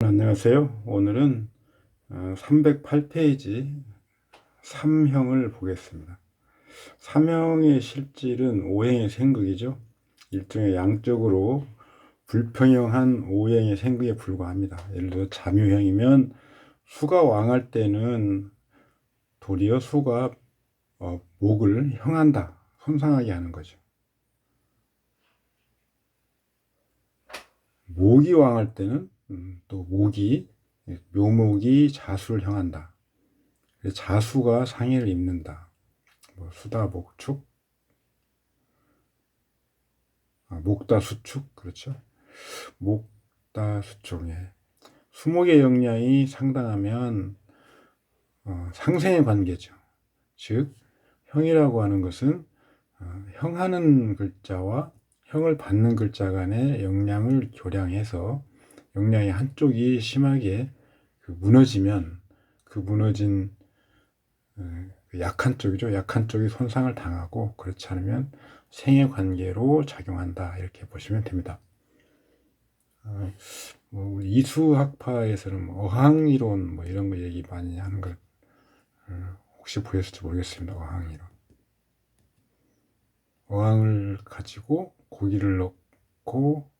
안녕하세요. 오늘은 308페이지 3형을 보겠습니다. 3형의 실질은 오행의 생극이죠. 일종의 양적으로 불평형한 오행의 생극에 불과합니다. 예를 들어 잠유형이면 수가 왕할 때는 도리어 수가 목을 형한다, 손상하게 하는 거죠. 목이 왕할 때는 또 묘목이 자수를 형한다. 자수가 상해를 입는다. 수다, 목축, 목다, 수축, 그렇죠. 목다, 수축. 예. 수목의 역량이 상당하면 상생의 관계죠. 즉, 형이라고 하는 것은 형하는 글자와 형을 받는 글자 간의 역량을 교량해서 역량의 한쪽이 심하게 무너지면 그 무너진 약한 쪽이죠. 약한 쪽이 손상을 당하고 그렇지 않으면 생의 관계로 작용한다. 이렇게 보시면 됩니다. 이수학파에서는 어항이론 이런 거 얘기 많이 하는 걸 혹시 보셨을지 모르겠습니다. 어항이론. 어항을 가지고 고기를 넣고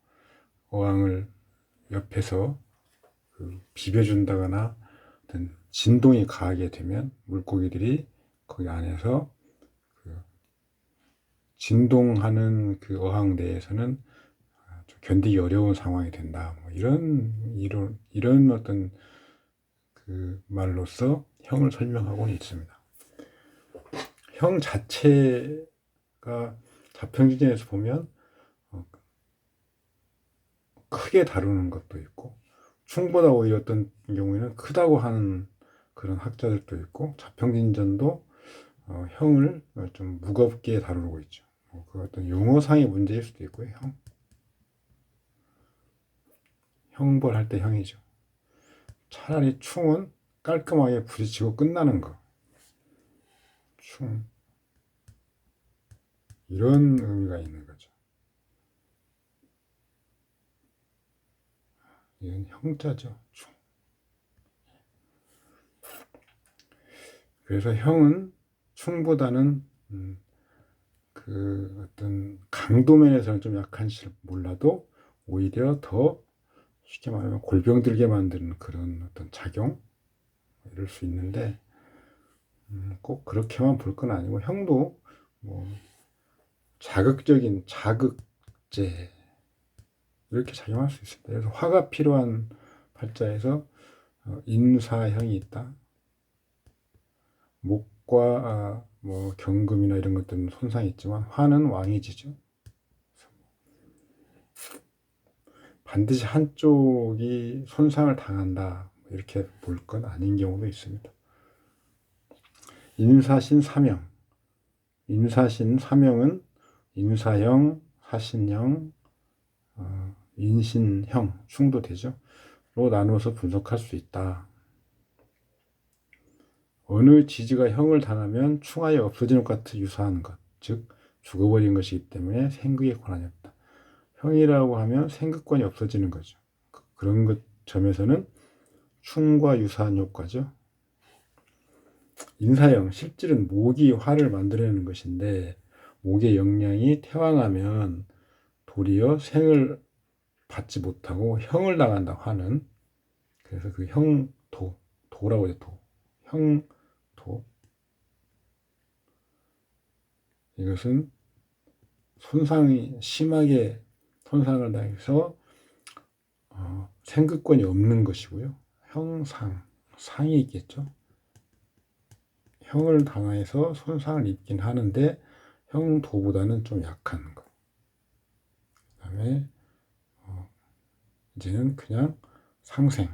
어항을 옆에서 비벼준다거나 어떤 진동이 가하게 되면 물고기들이 거기 안에서 진동하는 그 어항 내에서는 견디기 어려운 상황이 된다. 이런 어떤 그 말로서 형을 설명하고 있습니다. 형 자체가 자평지전에서 보면 크게 다루는 것도 있고 충보다 오히려 어떤 경우에는 크다고 하는 그런 학자들도 있고 자평진전도 형을 좀 무겁게 다루고 있죠. 그 어떤 용어상의 문제일 수도 있고요. 형벌할 때 형이죠. 차라리 충은 깔끔하게 부딪히고 끝나는 거. 충. 이런 의미가 있는 거죠. 이건 형자죠. 충. 그래서 형은 충보다는 그 어떤 강도 면에서는 좀 약한지 몰라도 오히려 더 쉽게 말하면 골병 들게 만드는 그런 어떤 작용 이럴 수 있는데 꼭 그렇게만 볼 건 아니고 형도 뭐 자극적인 자극제 이렇게 작용할 수 있습니다. 그래서 화가 필요한 팔자에서 인사형이 있다. 목과 경금이나 이런 것들은 손상이 있지만 화는 왕이 지죠. 반드시 한쪽이 손상을 당한다 이렇게 볼 건 아닌 경우도 있습니다. 인사신 사명. 인사신 사명은 인사형, 사신형, 인신형 충도 되죠. 로 나누어서 분석할 수 있다. 어느 지지가 형을 당하면 충하에 없어지는 것 같이 유사한 것, 즉 죽어버린 것이기 때문에 생극의 권한이 없다. 형이라고 하면 생극권이 없어지는 거죠. 그런 것 점에서는 충과 유사한 효과죠. 인사형, 실질은 목이 화를 만들어내는 것인데 목의 역량이 퇴왕하면 도리어 생을 받지 못하고 형을 당한다. 화는. 그래서 그 도라고 해요. 형도. 이것은 손상이 심하게 손상을 당해서 생극권이 없는 것이고요. 상이 있겠죠. 형을 당해서 손상을 입긴 하는데 형도보다는 좀 약한 거. 그 다음에 이제는 그냥 상생.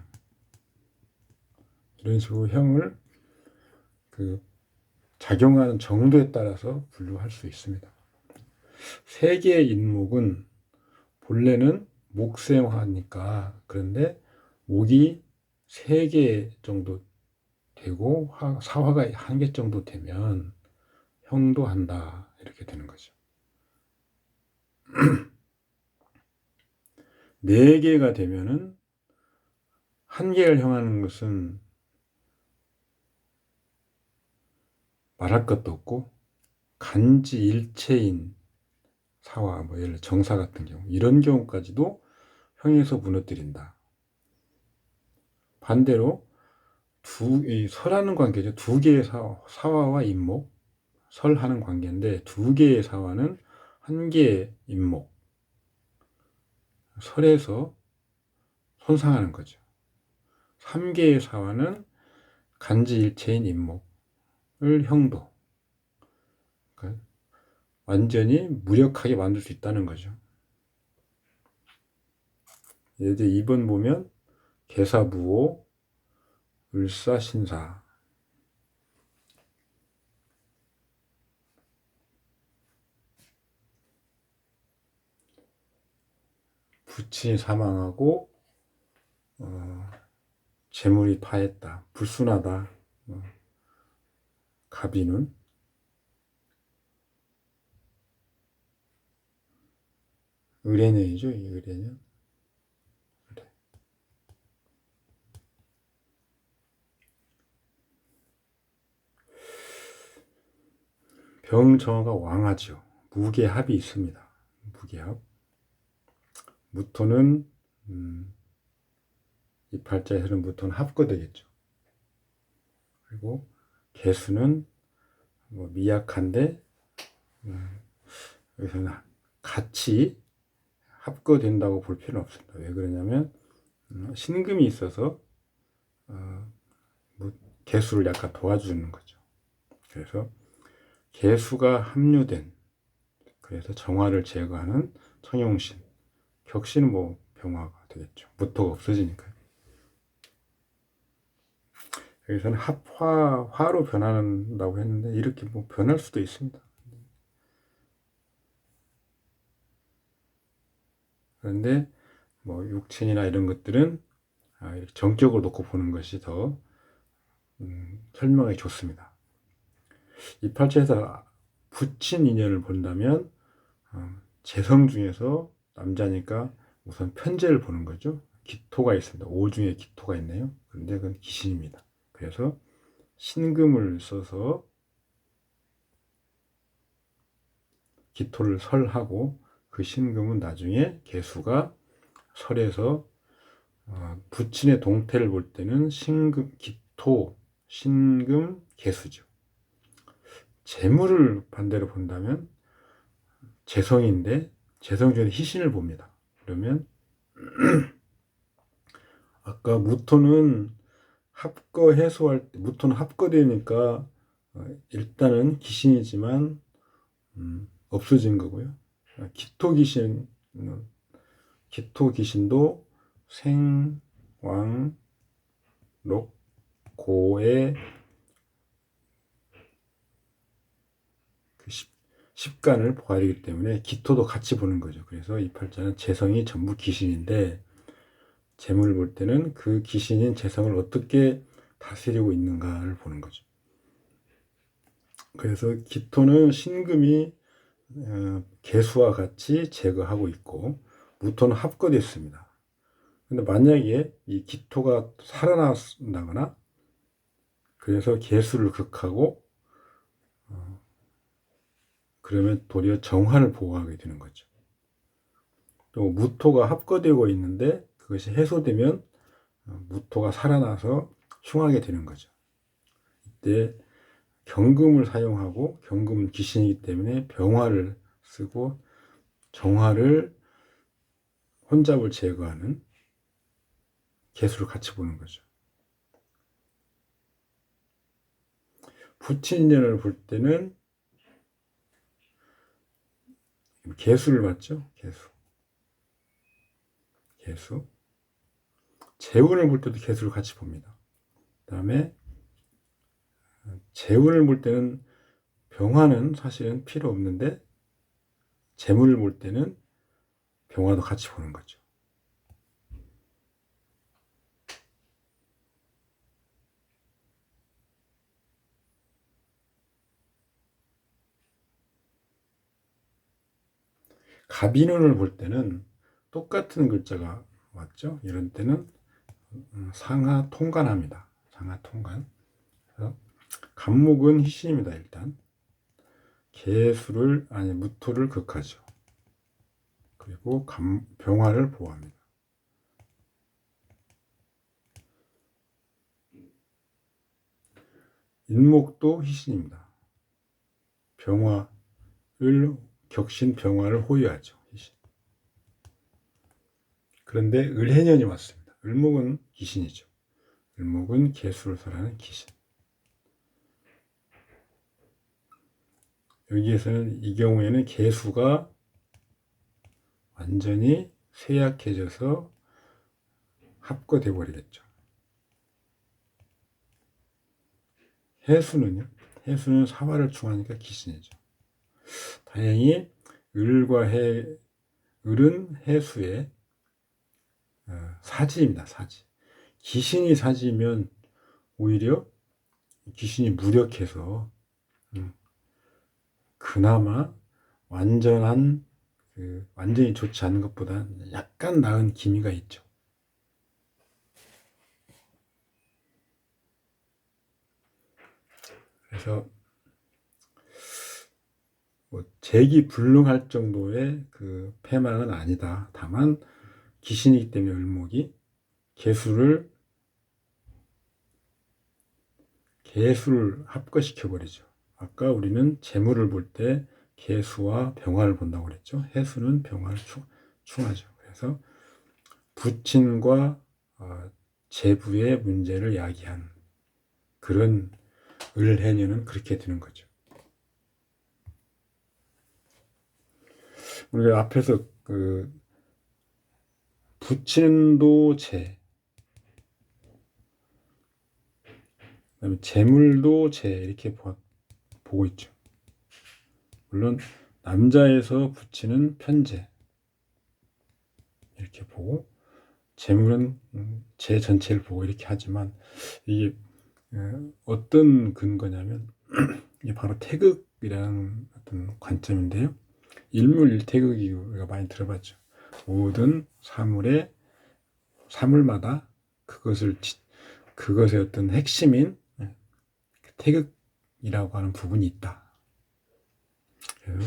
이런 식으로 형을 작용하는 정도에 따라서 분류할 수 있습니다. 세 개의 인목은 본래는 목생화니까 그런데 목이 3개 정도 되고 사화가 1개 정도 되면 형도 한다 이렇게 되는 거죠. 4개가 되면은 한계를 형하는 것은 말할 것도 없고 간지일체인 사화, 뭐 예를 들어 정사 같은 경우 이런 경우까지도 형에서 무너뜨린다. 반대로 이 설하는 관계죠. 두 개의 사화와 임목, 설하는 관계인데 두 개의 사화는 한 개의 임목, 설에서 손상하는 거죠. 3개의 사화는 간지일체인 임목을 형도, 그러니까 완전히 무력하게 만들 수 있다는 거죠. 예를 들어 2번 보면 개사부호, 을사신사. 부친이 사망하고 재물이 파했다. 불순하다. 갑인은 의례년이죠. 이 의례년. 병정화가 왕하죠. 무계합이 있습니다. 무계합. 무토는 이 팔자에서는 무토는 합거되겠죠. 그리고 개수는 뭐 미약한데 여기서는 같이 합거된다고 볼 필요는 없습니다. 왜 그러냐면 신금이 있어서 개수를 약간 도와주는 거죠. 그래서 개수가 합류된, 그래서 정화를 제거하는 청용신, 격신은 뭐 병화가 되겠죠. 무토가 없어지니까요. 여기서는 화로 변한다고 했는데 이렇게 뭐 변할 수도 있습니다. 그런데 뭐 육친이나 이런 것들은 정격으로 놓고 보는 것이 더 설명이 좋습니다. 이 팔자에서 부친 인연을 본다면 재성 중에서 남자니까 우선 편재를 보는 거죠. 기토가 있습니다. 오 중에 기토가 있네요. 그런데 그건 기신입니다. 그래서 신금을 써서 기토를 설하고 그 신금은 나중에 개수가 설에서 부친의 동태를 볼 때는 신금, 기토, 신금, 개수죠. 재물을 반대로 본다면 재성인데 재성 중에 희신을 봅니다. 그러면 아까 무토는 합거 해소할 때 무토는 합거되니까 일단은 기신이지만 없어진 거고요. 기토 귀신도 생, 왕, 록, 고의 그 십간을 보아야 되기 때문에 기토도 같이 보는 거죠. 그래서 이 팔자는 재성이 전부 귀신인데 재물을 볼 때는 그 귀신인 재성을 어떻게 다스리고 있는가를 보는 거죠. 그래서 기토는 신금이 개수와 같이 제거하고 있고 무토는 합거됐습니다. 근데 만약에 이 기토가 살아난다거나 그래서 개수를 극하고 그러면 도리어 정화를 보호하게 되는 거죠. 또 무토가 합거되고 있는데 그것이 해소되면 무토가 살아나서 흉하게 되는 거죠. 이때 경금을 사용하고 경금은 귀신이기 때문에 병화를 쓰고 정화를 혼잡을 제거하는 개수를 같이 보는 거죠. 부친년을 볼 때는 개수를 봤죠. 개수. 재운을 볼 때도 개수를 같이 봅니다. 그 다음에 재운을 볼 때는 병화는 사실은 필요 없는데 재물을 볼 때는 병화도 같이 보는 거죠. 갑인운을 볼 때는 똑같은 글자가 왔죠. 이런 때는 상하 통간합니다. 상하 통간. 그래서 간목은 희신입니다. 일단 무토를 극하죠. 그리고 병화를 보호합니다. 인목도 희신입니다. 격신 병화를 호위하죠. 희신. 그런데 을해년이 왔습니다. 을목은 기신이죠. 을목은 계수를 설하는 기신. 여기에서는 이 경우에는 계수가 완전히 쇠약해져서 합거돼 버리겠죠. 해수는요? 해수는 사화를 충하니까 기신이죠. 다행히 을은 해수의 사지입니다. 사지. 기신이 사지면 오히려 기신이 무력해서 그나마 완전히 좋지 않은 것보다 약간 나은 기미가 있죠. 그래서 재기불능할 정도의 그 패망은 아니다. 다만 기신이기 때문에 을목이 계수를 합거시켜 버리죠. 아까 우리는 재물을 볼 때 계수와 병화를 본다고 그랬죠. 해수는 병화를 충하죠. 그래서 부친과 재부의 문제를 야기한 그런 을해년은 그렇게 되는 거죠. 우리가 앞에서 부친도 재, 그다음에 재물도 재 이렇게 보고 있죠. 물론 남자에서 부친은 편재 이렇게 보고 재물은 재 전체를 보고 이렇게 하지만 이게 어떤 근거냐면 이게 바로 태극이라는 어떤 관점인데요. 일물일태극이 우리가 많이 들어봤죠. 모든 사물마다 그것의 어떤 핵심인 태극이라고 하는 부분이 있다. 그래서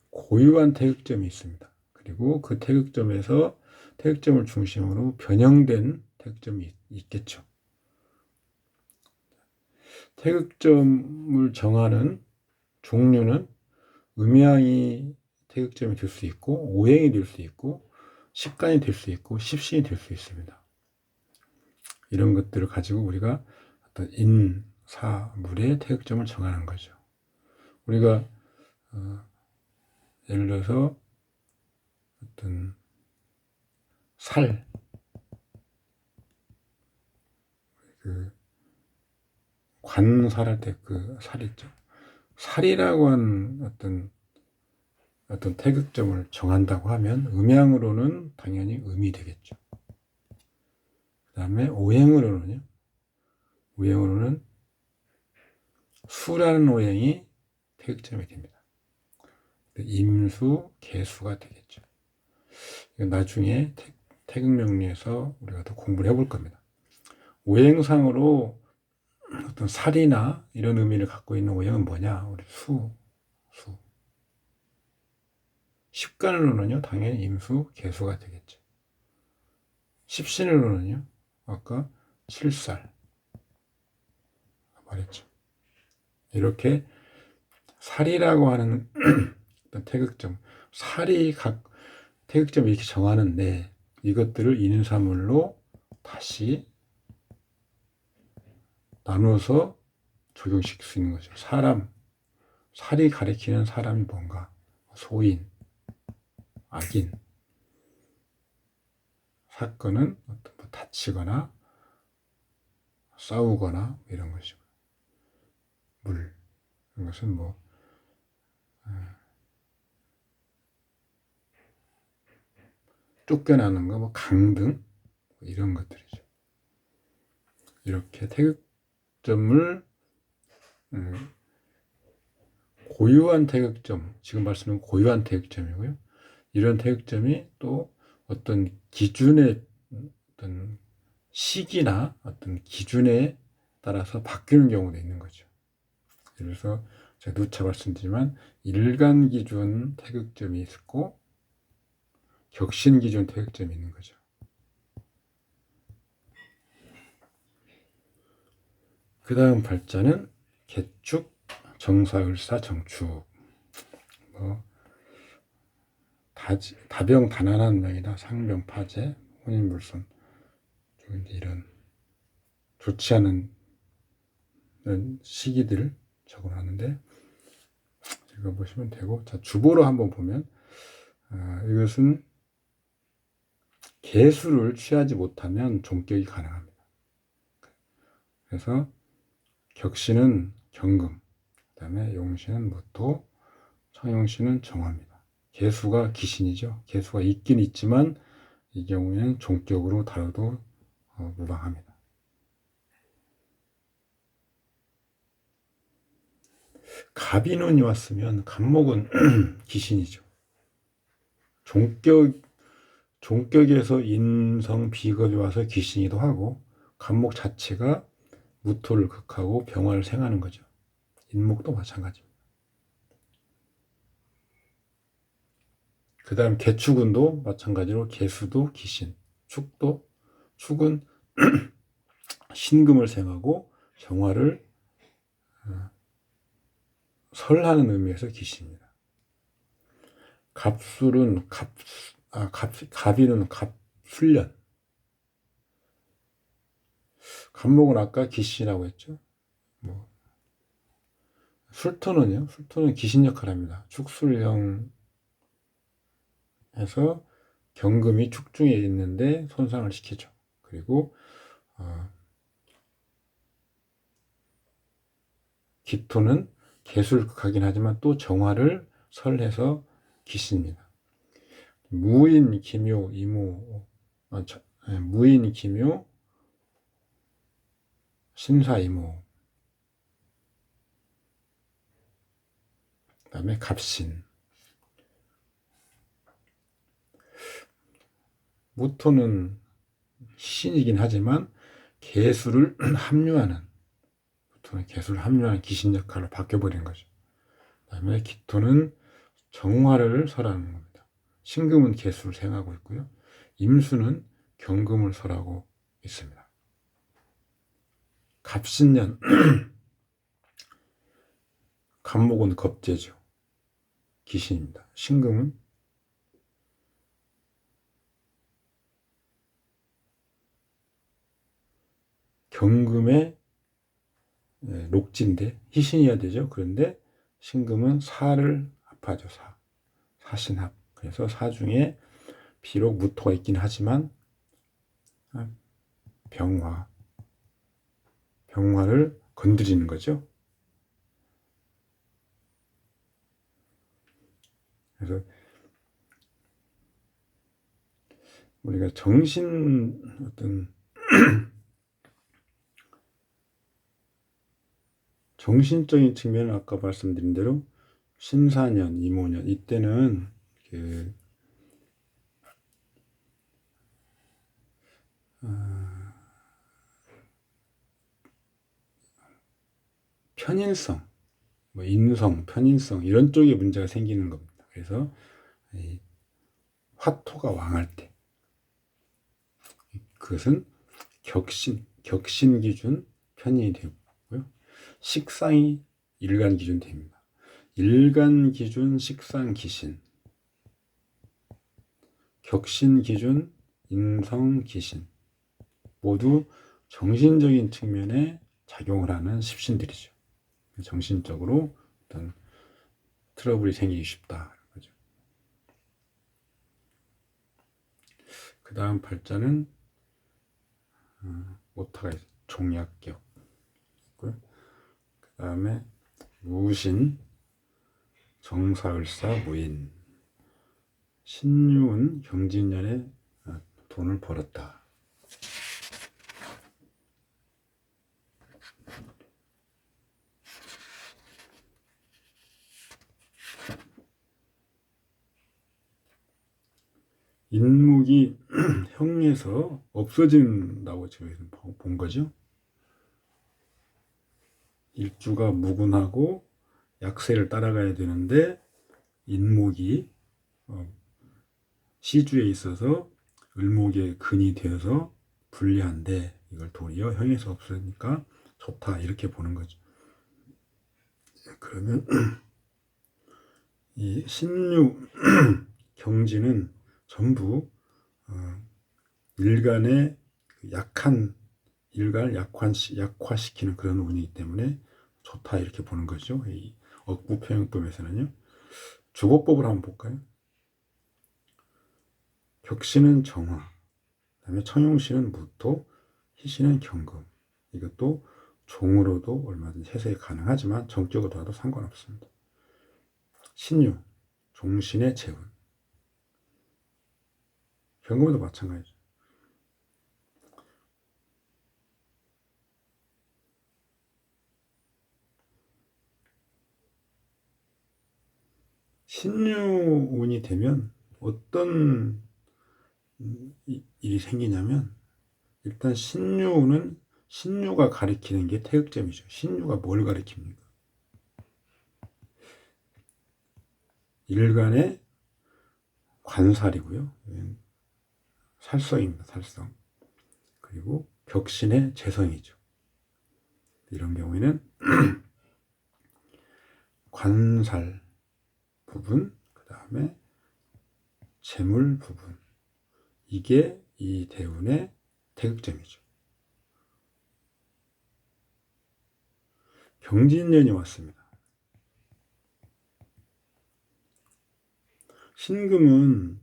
고유한 태극점이 있습니다. 그리고 그 태극점을 중심으로 변형된 태극점이 있겠죠. 태극점을 정하는 종류는 음양이 태극점이 될 수 있고 오행이 될 수 있고 십간이 될 수 있고 십신이 될 수 있습니다. 이런 것들을 가지고 우리가 어떤 인사물의 태극점을 정하는 거죠. 우리가 예를 들어서 어떤 관살할 때 그 살 있죠. 살이라고 하는 어떤 태극점을 정한다고 하면 음양으로는 당연히 음이 되겠죠. 그 다음에 오행으로는 수라는 오행이 태극점이 됩니다. 임수, 계수가 되겠죠. 나중에 태극명리에서 우리가 더 공부를 해볼 겁니다. 오행상으로 어떤 살이나 이런 의미를 갖고 있는 오행은 뭐냐? 우리 수. 십간으로는요, 당연히 임수, 계수가 되겠죠. 십신으로는요, 아까 실살 말했죠. 이렇게 살이라고 하는 어떤 태극점, 태극점을 이렇게 정하는데 이것들을 인사물로 다시 나눠서 적용시킬 수 있는 거죠. 살이 가리키는 사람이 뭔가, 소인, 악인, 사건은 어떤 다치거나 싸우거나 이런 것이고, 이런 것은 쫓겨나는 거, 강등 이런 것들이죠. 이렇게 태극점을 고유한 태극점, 지금 말씀은 고유한 태극점이고요. 이런 태극점이 또 어떤 기준의 어떤 시기나 어떤 기준에 따라서 바뀌는 경우도 있는 거죠. 예를 들어서 제가 누차 말씀드리지만 일간 기준 태극점이 있고 격신 기준 태극점이 있는 거죠. 그 다음 발자는 개축, 정사을사, 정축. 다병 다난한 명이다. 상병 파제, 혼인불손. 이런 좋지 않은 시기들 적어놨는데 읽어보시면 되고, 자, 주보로 한번 보면 이것은 개수를 취하지 못하면 종격이 가능합니다. 그래서 격신은 경금, 그 다음에 용신은 무토, 청용신은 정화입니다. 개수가 기신이죠. 개수가 있긴 있지만 이 경우에는 종격으로 다뤄도 무방합니다. 갑인운이 왔으면 갑목은 기신이죠. 종격에서 인성 비겁이 와서 기신이기도 하고, 갑목 자체가 무토를 극하고 병화를 생하는 거죠. 인목도 마찬가지입니다. 그 다음 개축운도 마찬가지로 개수도 기신, 축은 신금을 생하고 정화를 설하는 의미에서 기신입니다. 갑인은 갑술련. 갑목은 아까 기신이라고 했죠. 술토는요. 술토는 기신 역할을 합니다. 축술형에서 경금이 축중에 있는데 손상을 시키죠. 그리고 기토는 개수를 극하긴 하지만 또 정화를 설해서 기신입니다. 무인, 기묘, 신사, 이모. 그 다음에 갑신. 무토는 신이긴 하지만 개수를 합류하는 기신 역할로 바뀌어버린 거죠. 그 다음에 기토는 정화를 설하는 겁니다. 신금은 개수를 생하고 있고요. 임수는 경금을 설하고 있습니다. 갑신년, 갑목은 겁재죠. 기신입니다. 신금은 경금의 녹지인데 희신이어야 되죠. 그런데 신금은 사를 합하죠. 사신합. 그래서 사 중에 비록 무토가 있긴 하지만 병화를 건드리는 거죠. 그래서 우리가 정신적인 측면은 아까 말씀드린 대로 신사년, 이모년 이때는 편인성, 인성, 편인성 이런 쪽에 문제가 생기는 겁니다. 그래서 화토가 왕할 때 그것은 격신 기준 편인이 되고요. 식상이 일간 기준 됩니다. 일간 기준 식상 기신, 격신 기준 인성 기신 모두 정신적인 측면에 작용을 하는 십신들이죠. 정신적으로 어떤 트러블이 생기기 쉽다. 그 다음 발자는 오타가 있어요. 종약격 있고요. 그 다음에 무신, 정사을사, 무인. 신유은 경진년에 돈을 벌었다. 인목이 형에서 없어진다고 지금 본 거죠. 일주가 무군하고 약세를 따라가야 되는데 인목이 시주에 있어서 을목의 근이 되어서 불리한데 이걸 도리어 형에서 없으니까 좋다 이렇게 보는 거죠. 그러면 이 신유 경지는 전부 일간의 약한 일간을 약화시키는 그런 운이기 때문에 좋다 이렇게 보는 거죠. 이 억부평행법에서는요. 주거법을 한번 볼까요? 격신은 정화, 그다음에 청용신은 무토, 희신은 경금. 이것도 종으로도 얼마든지 해석이 가능하지만 정적으로 봐도 상관없습니다. 신유, 종신의 재운. 경금도 마찬가지죠. 신유운이 되면 어떤 일이 생기냐면 일단 신유는 신유가 가리키는 게 태극점이죠. 신유가 뭘 가리킵니까? 일간의 관살이고요. 살성입니다. 살성. 그리고 격신의 재성이죠. 이런 경우에는 관살 부분, 그 다음에 재물 부분. 이게 이 대운의 태극점이죠. 경진년이 왔습니다. 신금은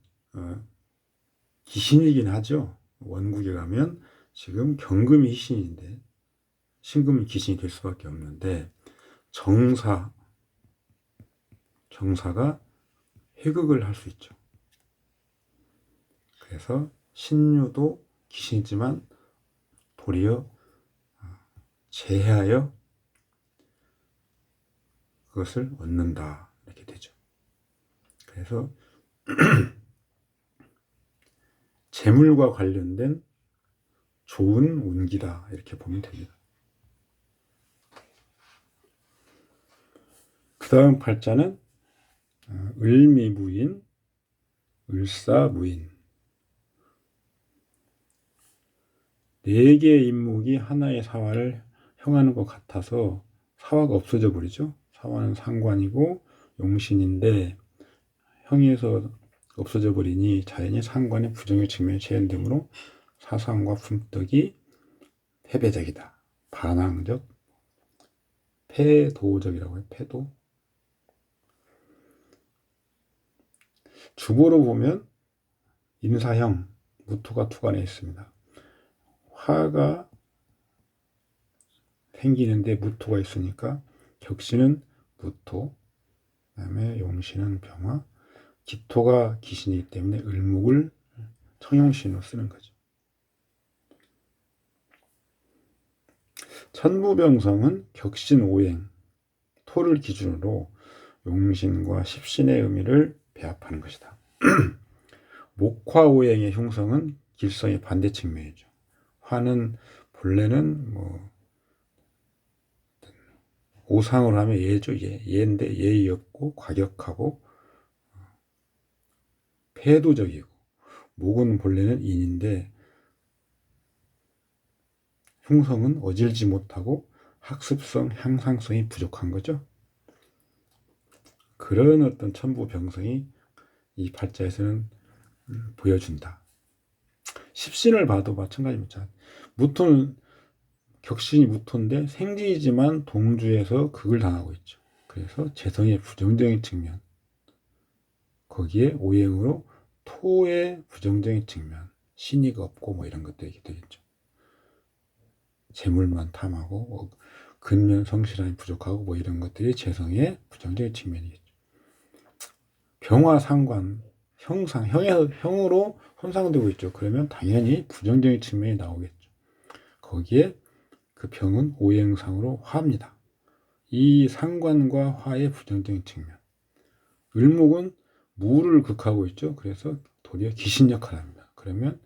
기신이긴 하죠. 원국에 가면 지금 경금이 희신인데 신금은 기신이 될 수밖에 없는데 정사가 회극을 할 수 있죠. 그래서 신유도 기신이지만 도리어 제하여 그것을 얻는다 이렇게 되죠. 그래서 재물과 관련된 좋은 운기다 이렇게 보면 됩니다. 그 다음 팔자는 을미무인, 을사무인. 4개의 인목이 하나의 사화를 형하는 것 같아서 사화가 없어져 버리죠. 사화는 상관이고 용신인데 형에서 없어져 버리니 자연히 상관의 부정의 측면이 재현되므로 사상과 품떡이 패배적이다. 반항적, 패도적이라고 해요. 패도. 주보로 보면 인사형, 무토가 투관에 있습니다. 화가 생기는데 무토가 있으니까 격신은 무토, 그 다음에 용신은 병화, 기토가 기신이기 때문에 을목을 청용신으로 쓰는 거죠. 천부병성은 격신 오행, 토를 기준으로 용신과 십신의 의미를 배합하는 것이다. 목화오행의 흉성은 길성의 반대 측면이죠. 화는 본래는 오상으로 하면 예죠. 예인데 예의 없고 과격하고 패도적이고, 목은 본래는 인인데 흉성은 어질지 못하고 학습성, 향상성이 부족한 거죠. 그런 어떤 천부병성이 이 팔자에서는 보여준다. 십신을 봐도 마찬가지입니다. 무토는 격신이 무토인데 생지이지만 동주에서 극을 당하고 있죠. 그래서 재성의 부정적인 측면, 거기에 오행으로 토의 부정적인 측면, 신의가 없고 이런 것들이 되겠죠. 재물만 탐하고 근면 성실함이 부족하고 이런 것들이 재성의 부정적인 측면이겠죠. 병화 상관, 형으로 손상되고 있죠. 그러면 당연히 부정적인 측면이 나오겠죠. 거기에 그 병은 오행상으로 화입니다. 이 상관과 화의 부정적인 측면. 을목은 무를 극하고 있죠. 그래서 도리어 귀신 역할을 합니다. 그러면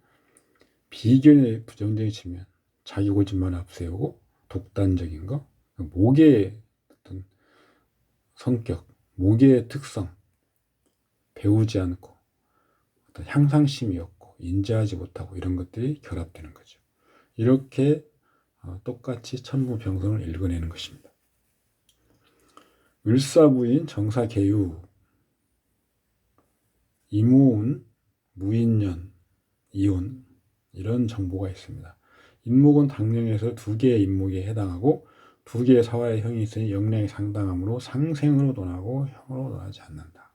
비견의 부정적인 측면, 자기 고집만 앞세우고 독단적인 거, 목의 어떤 성격, 목의 특성, 배우지 않고 어떤 향상심이 없고 인지하지 못하고 이런 것들이 결합되는 거죠. 이렇게 똑같이 천부병성을 읽어내는 것입니다. 을사부인 정사계유, 이모운, 무인년, 이혼 이런 정보가 있습니다. 인목은 당령에서 2개의 인목에 해당하고 2개의 사화의 형이 있으니 역량이 상당하므로 상생으로 논하고 형으로 논하지 않는다.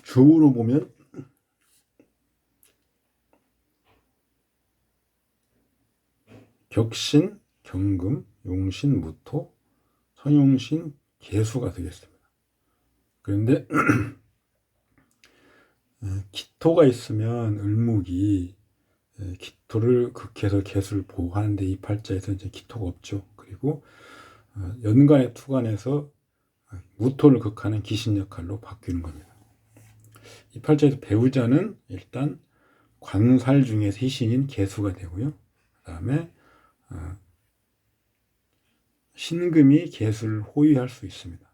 주로 보면 격신, 경금, 용신, 무토, 성용신, 계수가 되겠습니다. 그런데 기토가 있으면 을목이 기토를 극해서 계수를 보호하는데 이 팔자에서 이제 기토가 없죠. 그리고 연간의 투간에서 무토를 극하는 기신 역할로 바뀌는 겁니다. 이 팔자에서 배우자는 일단 관살 중에서 희신인 계수가 되고요. 그 다음에 신금이 계수를 호위할 수 있습니다.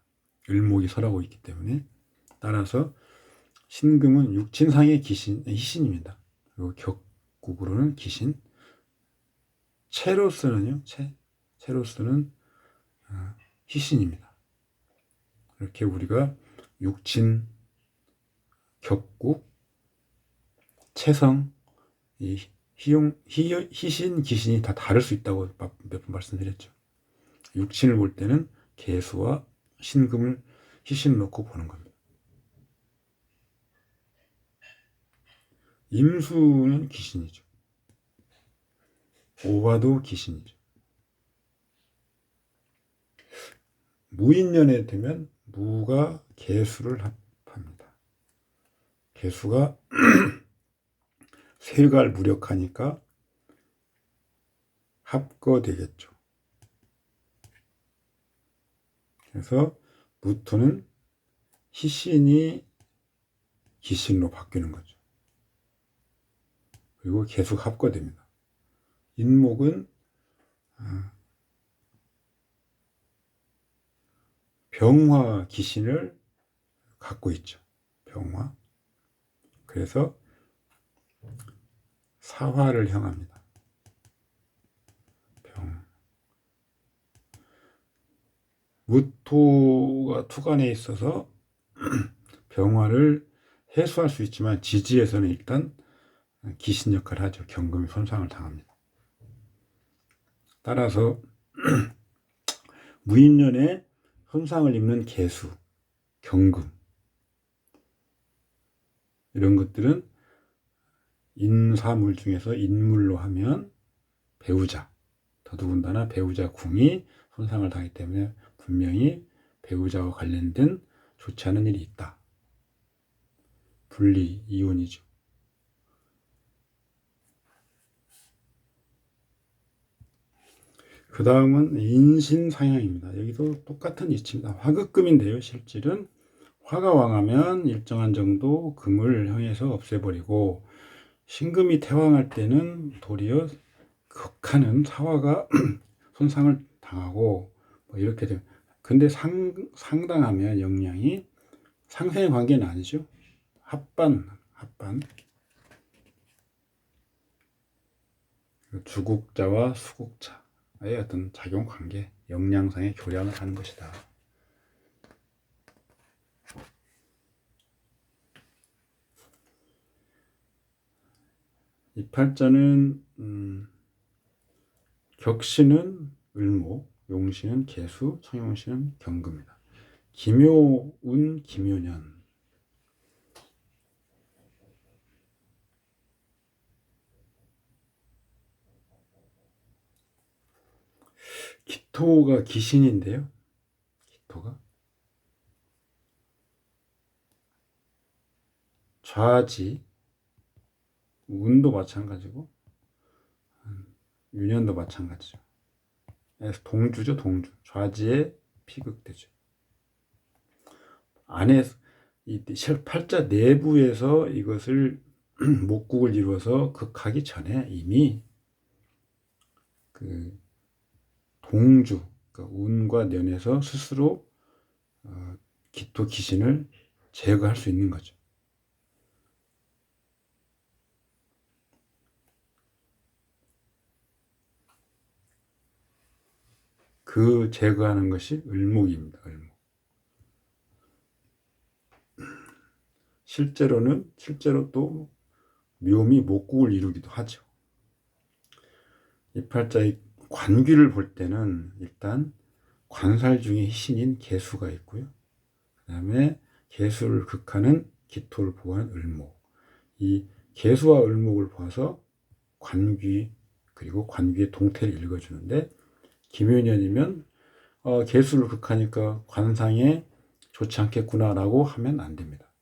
을목이 설하고 있기 때문에. 따라서 신금은 육친상의 희신입니다. 그리고 격국으로는 기신. 채로서는요, 채로서는 희신입니다. 이렇게 우리가 육친, 격국, 채성, 이 희신, 기신이 다 다를 수 있다고 몇 번 말씀드렸죠. 육친을 볼 때는 계수와 신금을 희신을 놓고 보는 겁니다. 임수는 기신이죠. 오화도 기신이죠. 무인년에 되면 무가 계수를 합합니다. 계수가 쇠갈 무력하니까 합거되겠죠. 그래서 무토는 희신이 기신으로 바뀌는 거죠. 그리고 계속 합거됩니다. 인목은 병화 기신을 갖고 있죠. 병화. 그래서 사화를 향합니다. 무토가 투간에 있어서 병화를 해소할 수 있지만 지지에서는 일단 기신 역할을 하죠. 경금이 손상을 당합니다. 따라서 무인년에 손상을 입는 계수, 경금 이런 것들은 인사물 중에서 인물로 하면 배우자, 더더군다나 배우자 궁이 손상을 당하기 때문에 분명히 배우자와 관련된 좋지 않은 일이 있다. 분리, 이혼이죠. 그 다음은 인신상향입니다. 여기도 똑같은 이치입니다. 화극금인데요. 실질은 화가 왕하면 일정한 정도 금을 형해서 없애버리고 신금이 태왕할 때는 도리어 극하는 사화가 손상을 당하고 뭐 이렇게 돼요. 근데 상당하면 역량이 상생의 관계는 아니죠. 합반 주국자와 수국자의 어떤 작용 관계, 역량상의 교량을 하는 것이다. 이 팔자는 격신은 을목, 용신은 계수, 청용신은 경금입니다. 기묘운, 기묘년. 기토가 기신인데요. 기토가 좌지, 운도 마찬가지고 유년도 마찬가지죠. 그래서 동주죠, 동주. 좌지에 피극되죠. 안에 이 팔자 내부에서 이것을 목국을 이루어서 극하기 전에 이미 그 동주, 그러니까 운과 년에서 스스로 기토 귀신을 제거할 수 있는 거죠. 그 제거하는 것이 을목입니다. 을목. 실제로 또 묘미 목국을 이루기도 하죠. 이 팔자의 관귀를 볼 때는 일단 관살 중에 희신인 개수가 있고요. 그 다음에 개수를 극하는 기토를 보호하는 을목. 이 개수와 을목을 봐서 관귀 그리고 관귀의 동태를 읽어주는데 김효년이면 개수를 극하니까 관상에 좋지 않겠구나라고 하면 안 됩니다.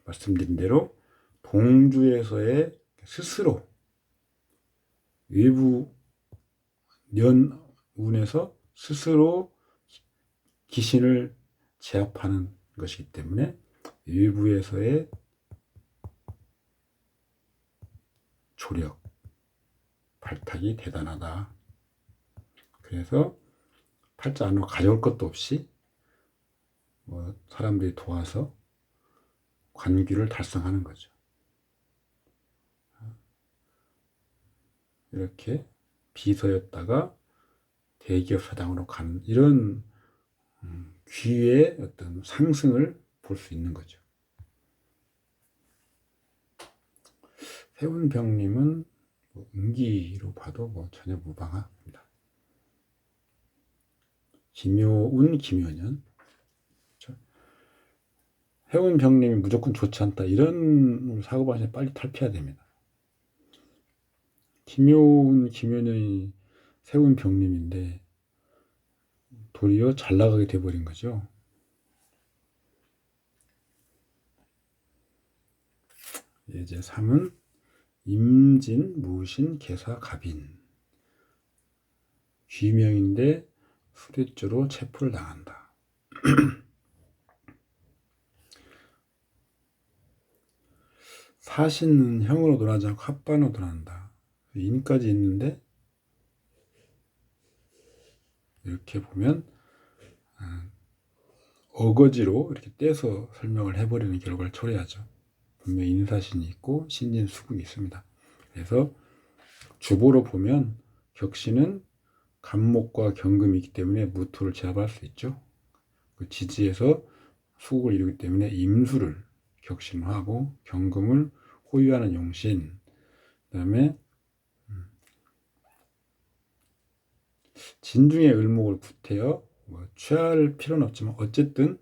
말씀드린 대로 동주에서의 스스로 외부 년운에서 스스로 귀신을 제압하는 것이기 때문에 외부에서의 조력, 발탁이 대단하다. 그래서 팔자 안으로 가져올 것도 없이 사람들이 도와서 관귀를 달성하는 거죠. 이렇게 비서였다가 대기업 사장으로 가는 이런 귀의 어떤 상승을 볼 수 있는 거죠. 해운병님은 음기로 봐도 전혀 무방합니다. 김효운, 김효년. 해운병님이 무조건 좋지 않다. 이런 사고방식을 빨리 탈피해야 됩니다. 김효운, 김효년이 세운병님인데 도리어 잘 나가게 돼버린 거죠. 이제 3은 임진, 무신, 계사, 갑인. 귀명인데 수뢰조로 체포를 당한다. 사신은 형으로 논하지 않고 합반으로 논한다. 인까지 있는데 이렇게 보면 어거지로 이렇게 떼서 설명을 해버리는 결과를 초래하죠. 분명히 인사신이 있고 신진수국이 있습니다. 그래서 주보로 보면 격신은 간목과 경금이 있기 때문에 무토를 제압할 수 있죠. 그 지지에서 수국을 이루기 때문에 임수를 격신하고 경금을 호위하는 용신, 그 다음에 진중의 을목을 구태여 취할 필요는 없지만 어쨌든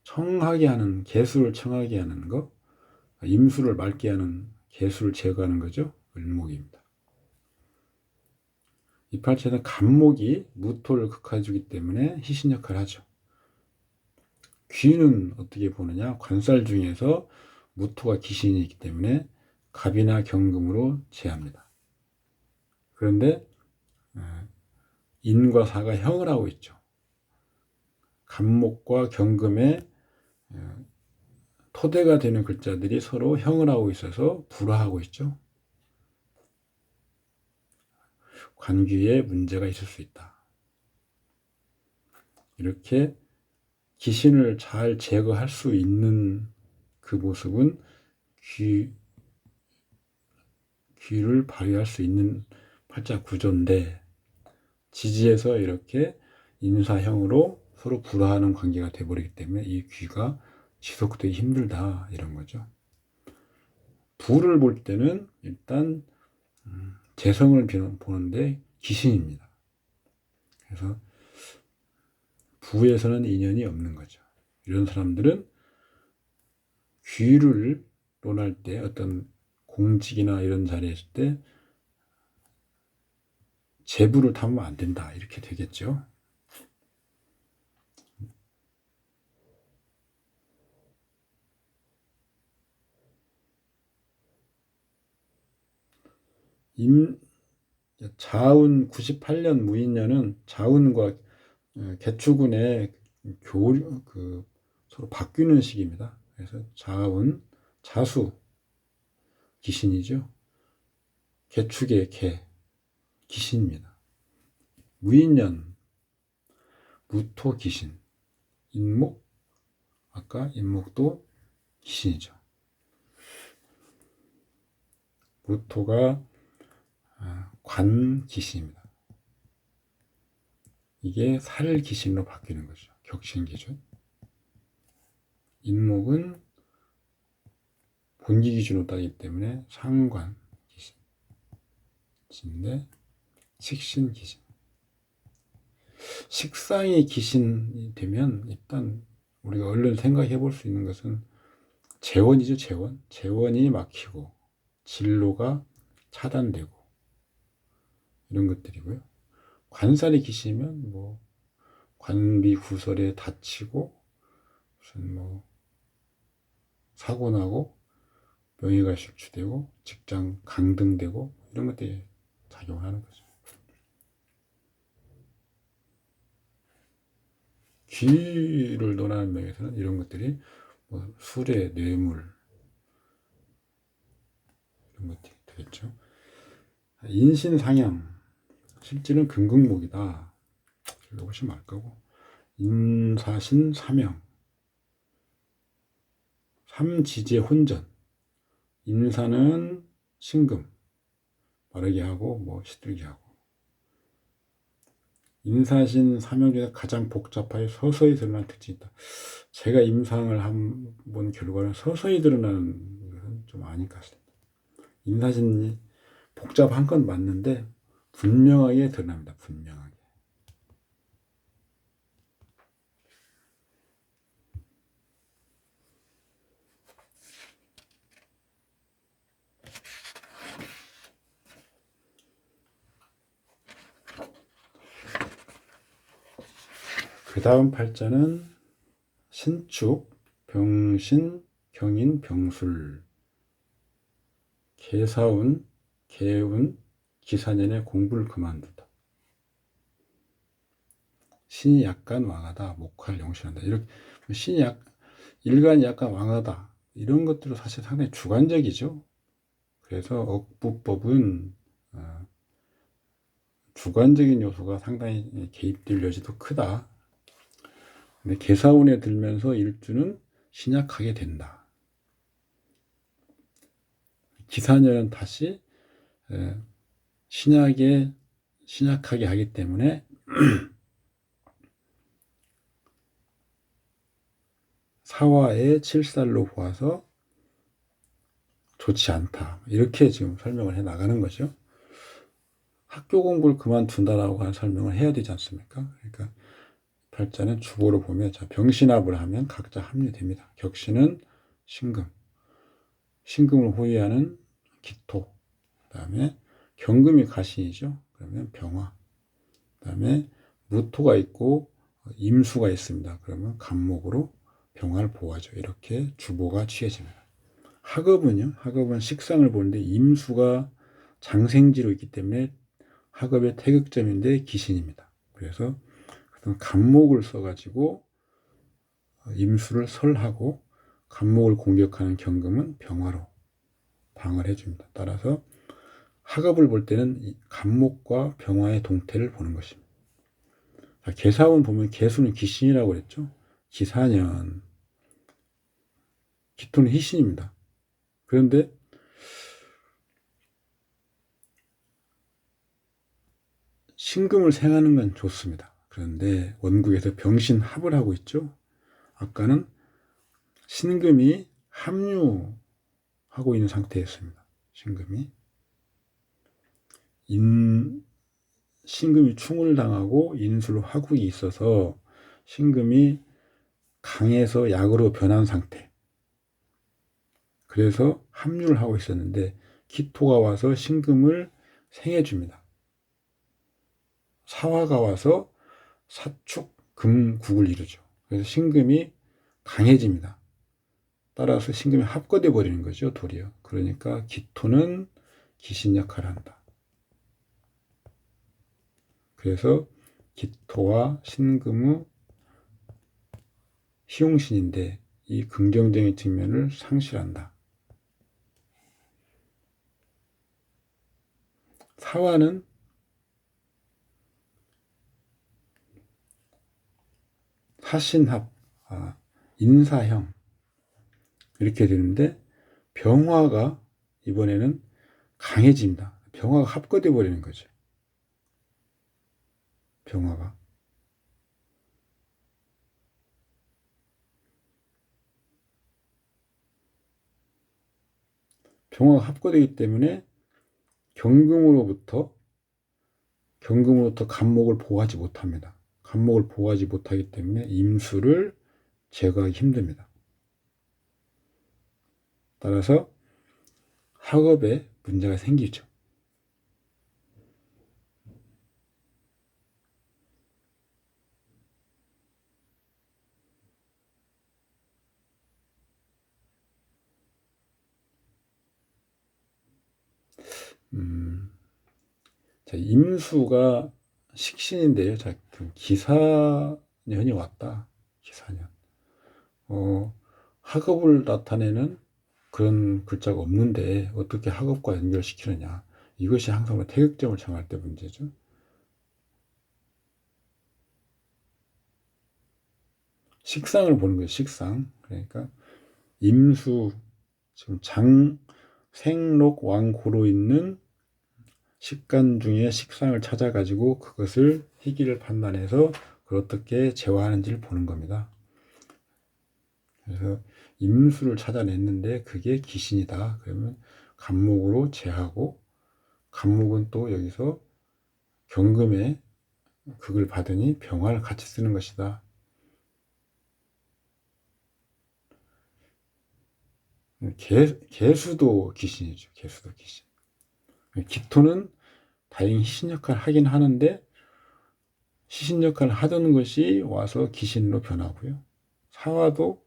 청하게 하는 개수를 청하게 하는 거, 임수를 맑게 하는 개수를 제거하는 거죠. 을목입니다. 이 팔자는 간목이 무토를 극화해주기 때문에 희신 역할을 하죠. 귀는 어떻게 보느냐? 관살 중에서 무토가 귀신이기 때문에 갑이나 경금으로 제합니다. 그런데 인과 사가 형을 하고 있죠. 간목과 경금의 토대가 되는 글자들이 서로 형을 하고 있어서 불화하고 있죠. 관귀에 문제가 있을 수 있다. 이렇게 귀신을 잘 제거할 수 있는 그 모습은 귀를 발휘할 수 있는 팔자 구조인데 지지에서 이렇게 인사형으로 서로 불화하는 관계가 돼버리기 때문에 이 귀가 지속되기 힘들다 이런 거죠. 부를 볼 때는 일단 재성을 보는데 귀신입니다. 그래서 부에서는 인연이 없는 거죠. 이런 사람들은 귀를 논할 때 어떤 공직이나 이런 자리에 있을 때 재부를 탐하면 안 된다 이렇게 되겠죠. 자운 98년 무인년은 자운과 개축운의 서로 바뀌는 시기입니다. 그래서 자운, 자수 귀신이죠. 개축의 개, 귀신입니다. 무인년, 무토 귀신, 인목, 아까 인목도 귀신이죠. 무토가 관 귀신입니다. 이게 살 귀신으로 바뀌는 거죠. 격신 기준. 인목은 본기 기준으로 따지기 때문에 상관 귀신인데 식신 귀신. 식상이 귀신이 되면 일단 우리가 얼른 생각해 볼 수 있는 것은 재원이죠. 재원이 막히고 진로가 차단되고 이런 것들이고요. 관살이 귀신이면 뭐 관비 구설에 다치고 무슨 뭐 사고 나고 명예가 실추되고 직장 강등되고 이런 것들이 작용하는 거죠. 귀를 논하는 명에서는 이런 것들이 뭐 술에 뇌물 이런 것들이 되겠죠. 인신상양 실제는 금극목이다. 읽어보시면 알 거고 인사신 사명 삼지제 혼전 인사는 신금 마르게 하고 뭐 시들게 하고 인사신 사명 중에서 가장 복잡하게 서서히 드러나는 특징이 있다. 제가 임상을 본 결과는 서서히 드러나는 것은 좀 아닌 것 같습니다. 인사신이 복잡한 건 맞는데 분명하게 드러납니다. 분명하게. 그 다음 팔자는 신축, 병신, 경인, 병술, 개사운, 개운, 기사년에 공부를 그만두다. 신이 약간 왕하다, 목화를 영신한다. 이렇게 신이 일간이 약간 왕하다. 이런 것들은 사실 상당히 주관적이죠. 그래서 억부법은 주관적인 요소가 상당히 개입될 여지도 크다. 근데 개사운에 들면서 일주는 신약하게 된다. 기사년은 다시 신약하게 하기 때문에 사화의 7살로 보아서 좋지 않다. 이렇게 지금 설명을 해 나가는 거죠. 학교 공부를 그만둔다라고 하는 설명을 해야 되지 않습니까? 그러니까 팔자는 주보로 보면 병신합을 하면 각자 합류됩니다. 격신은 신금, 신금을 호위하는 기토, 그 다음에 경금이 가신이죠. 그러면 병화, 그 다음에 무토가 있고 임수가 있습니다. 그러면 간목으로 병화를 보호하죠. 이렇게 주보가 취해집니다. 학업은 식상을 보는데 임수가 장생지로 있기 때문에 학업의 태극점인데 기신입니다. 그래서 간목을 써가지고 임수를 설하고 간목을 공격하는 경금은 병화로 방을 해줍니다. 따라서 학업을 볼 때는 간목과 병화의 동태를 보는 것입니다. 개사운 보면 개수는 기신이라고 그랬죠. 기사년, 기토는 희신입니다. 그런데 신금을 생하는 건 좋습니다. 그런데 원국에서 병신합을 하고 있죠. 아까는 신금이 합류하고 있는 상태였습니다. 신금이 충을 당하고 인술 화국이 있어서 신금이 강해서 약으로 변한 상태. 그래서 합류를 하고 있었는데 기토가 와서 신금을 생해줍니다. 사화가 와서 사축 금국을 이루죠. 그래서 신금이 강해집니다. 따라서 신금이 합거돼 버리는 거죠. 도리어. 그러니까 기토는 기신 역할을 한다. 그래서 기토와 신금의 희용신인데 이 긍정적인 측면을 상실한다. 사화는 사신합, 인사형 이렇게 되는데 병화가 이번에는 강해집니다. 병화가 합거돼 버리는 거죠. 병화가. 병화가 합거되기 때문에 경금으로부터 간목을 보호하지 못합니다. 간목을 보호하지 못하기 때문에 임수를 제거하기 힘듭니다. 따라서 학업에 문제가 생기죠. 자, 임수가 식신인데요. 자, 기사년이 왔다. 기사년. 학업을 나타내는 그런 글자가 없는데 어떻게 학업과 연결시키느냐. 이것이 항상 태극점을 정할 때 문제죠. 식상을 보는 거예요. 식상. 그러니까 임수, 지금 생록, 왕고로 있는 식간 중에 식상을 찾아가지고 그것을 희기를 판단해서 그걸 어떻게 제화하는지를 보는 겁니다. 그래서 임수를 찾아냈는데 그게 기신이다. 그러면 간목으로 제하고 간목은 또 여기서 경금에 극을 받으니 병화를 같이 쓰는 것이다. 개수도 기신이죠. 개수도 기신. 기토는 다행히 희신 역할을 하긴 하는데 희신 역할을 하던 것이 와서 기신으로 변하고요. 사화도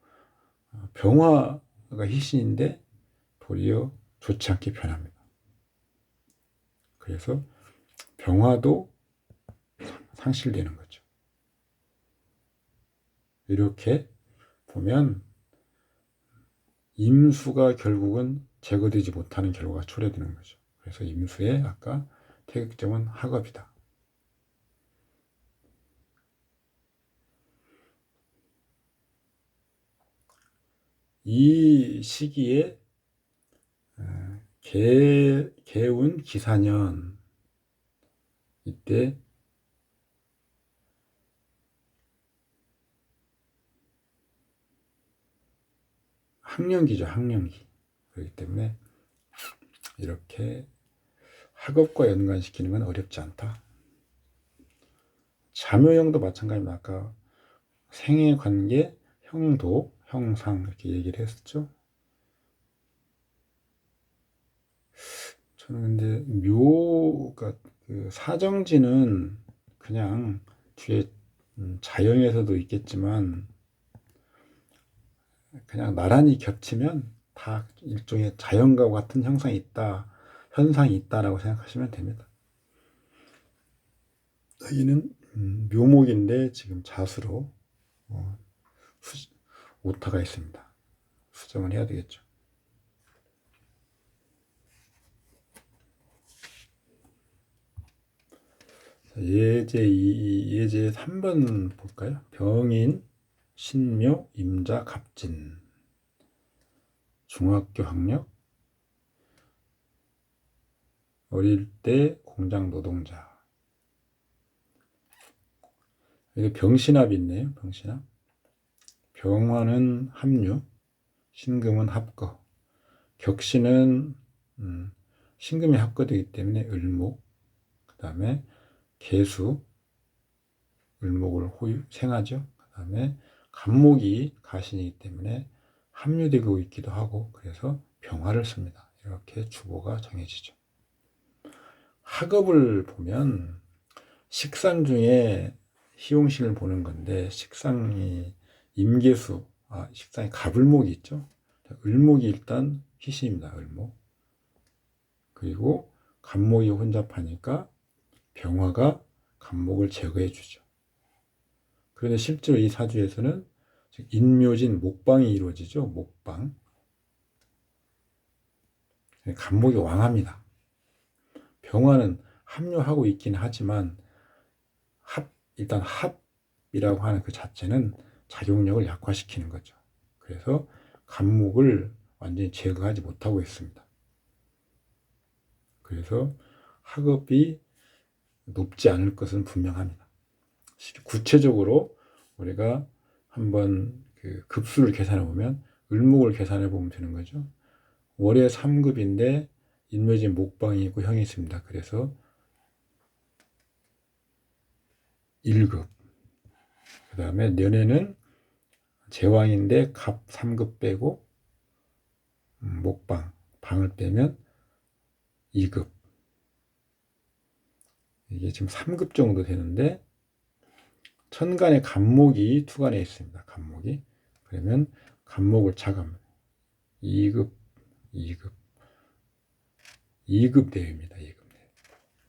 병화가 희신인데 도리어 좋지 않게 변합니다. 그래서 병화도 상실되는 거죠. 이렇게 보면 임수가 결국은 제거되지 못하는 결과가 초래되는 거죠. 그래서 임수의 아까 태극점은 학업이다. 이 시기에 개운 기사년 이때 학령기죠. 학령기. 그렇기 때문에 이렇게 학업과 연관시키는 건 어렵지 않다. 자묘형도 마찬가지입니다. 아까 생의 관계, 형도, 형상 이렇게 얘기를 했었죠. 저는 근데 묘가 그 사정지는 그냥 뒤에 자연에서도 있겠지만 그냥 나란히 겹치면 다 일종의 자연과 같은 형상이 있다, 현상이 있다라고 생각하시면 됩니다. 여기는 묘목인데 지금 자수로 오타가 있습니다. 수정을 해야 되겠죠. 예제 3번 볼까요? 병인, 신묘, 임자, 갑진. 중학교 학력, 어릴 때 공장 노동자. 여기 병신합이 있네요. 병신합. 병화는 합류, 신금은 합거. 격신은 신금이 합거되기 때문에 을목. 그 다음에 개수, 을목을 생하죠. 그 다음에 간목이 가신이기 때문에 합류되고 있기도 하고 그래서 병화를 씁니다. 이렇게 주보가 정해지죠. 학업을 보면 식상 중에 희용신을 보는 건데 식상이 임계수, 식상에 갑을목이 있죠. 을목이 일단 희신입니다. 을목. 그리고 간목이 혼잡하니까 병화가 간목을 제거해 주죠. 그런데 실제로 이 사주에서는 인묘진 목방이 이루어지죠. 목방. 간목이 왕합니다. 병화는 합류하고 있긴 하지만 일단 합이라고 하는 그 자체는 작용력을 약화시키는 거죠. 그래서 간목을 완전히 제거하지 못하고 있습니다. 그래서 학업이 높지 않을 것은 분명합니다. 구체적으로 우리가 한번 그 급수를 계산해 보면 을목을 계산해 보면 되는 거죠. 월에 3급인데 인묘진 목방이 있고 형이 있습니다. 그래서 1급. 그 다음에 년에는 제왕인데 갑 3급 빼고 목방, 방을 빼면 2급. 이게 지금 3급 정도 되는데 천간에 간목이 투간에 있습니다. 간목이. 그러면 간목을 차감합니다. 2급, 2급. 2급 대입니다. 2급 대위.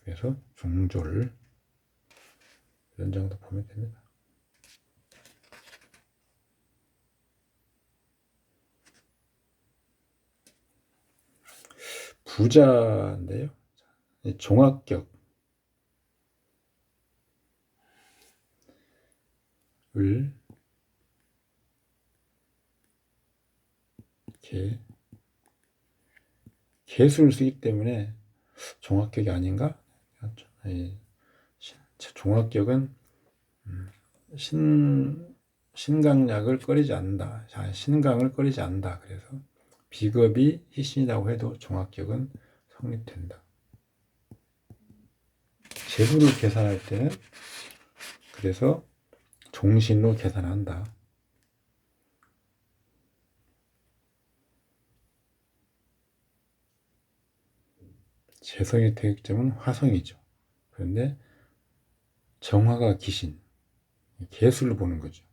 그래서 중졸 이런 정도 보면 됩니다. 부자인데요. 종합격 을 개수를 쓰기 때문에 종합격이 아닌가? 종합격은 신강약을 꺼리지 않는다. 신강을 꺼리지 않는다. 그래서 비겁이 희신이라고 해도 종합격은 성립된다. 재부를 계산할 때는 그래서 종신로 계산한다. 재성의 태극점은 화성이죠. 그런데 정화가 기신, 개수를 보는 거죠.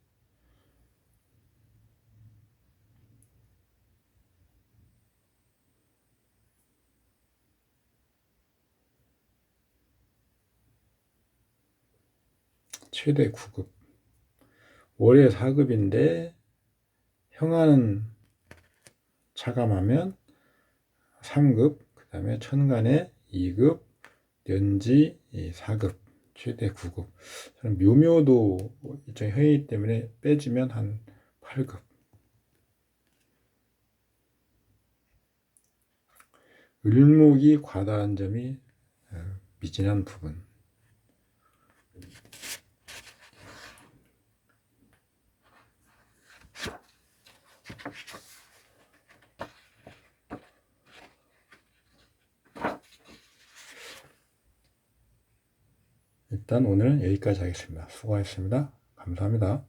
최대 9급. 월에 4급인데 형하는 차감하면 3급, 그 다음에 천간에 2급, 연지 4급, 최대 9급. 저는 묘묘도 일종의 형이기 때문에 빼주면 한 8급. 을목이 과다한 점이 미진한 부분. 일단 오늘은 여기까지 하겠습니다. 수고하셨습니다. 감사합니다.